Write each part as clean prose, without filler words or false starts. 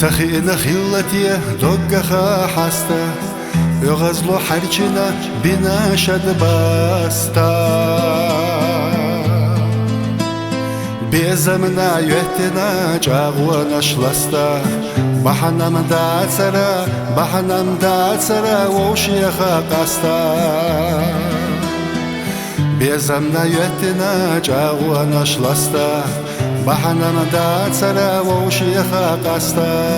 سخينا خلتي دقخا حستا يغزلو حرچنا بنا شد باستا بيزمنا يهتنا جاغوانا شلستا بحنم داتسرا ووشيخا قاستا بيزمنا يهتنا جاغوانا شلستا بحنم داتسرا ووشيخا قاستا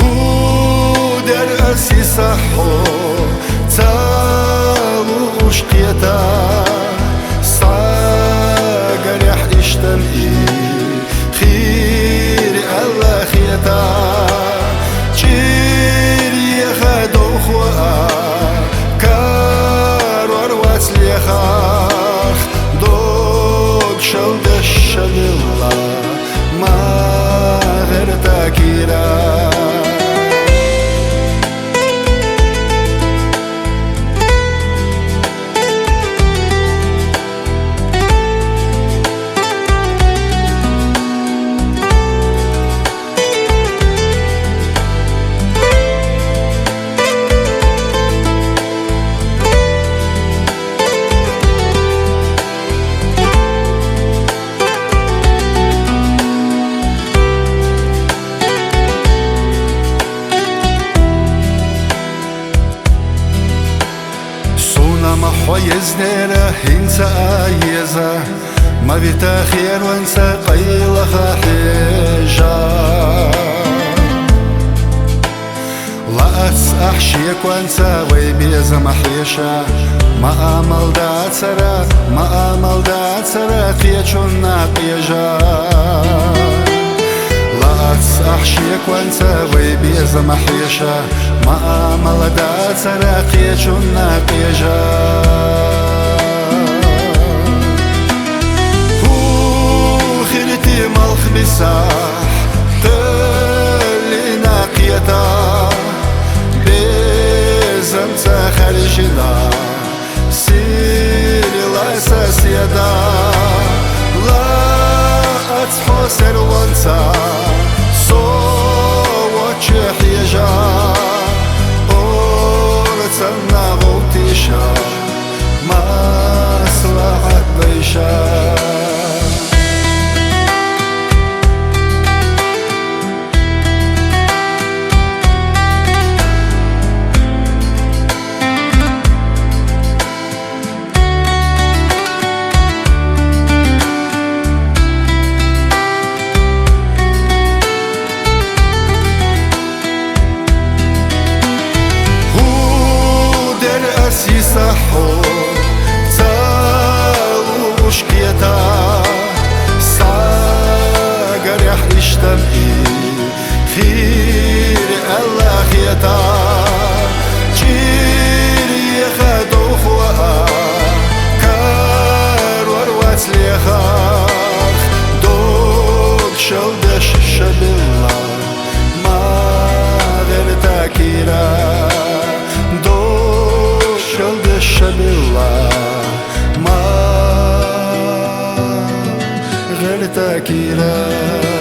هو در أسي صحو تالو وشقيتا صاقر يحدشتم خير الله خيتا جير يخدو خوا كار وروات ليخاخ دوك شلدش الله ما غير تاكيرا ما حويزنيرا هنسى آيزا ما بيتا خير وانسى قيلها حيجا لا أحشيك وانسى ويبيزا محيشا ما أمل دات سرا قيشنا قيجا لا أحشيك وانسى ويبيزا محيشا ما أمل دات سرا قيشنا قيجا هو خيرتي ملخ بساح قلي ناقيتا بيزم خارجنا سيري لا ساسيدا لا أتحو سروانسا صوت حيجا أورتنا غوتيشا مصلحة بيشا صحو تالو وشقيتا صاقر يحدشتم خير الله خيتا جير يخدو خوا كار وروات ليخاخ دوك شلدش شبلا ما غير تاكيرا بالله ما غير تاكيرا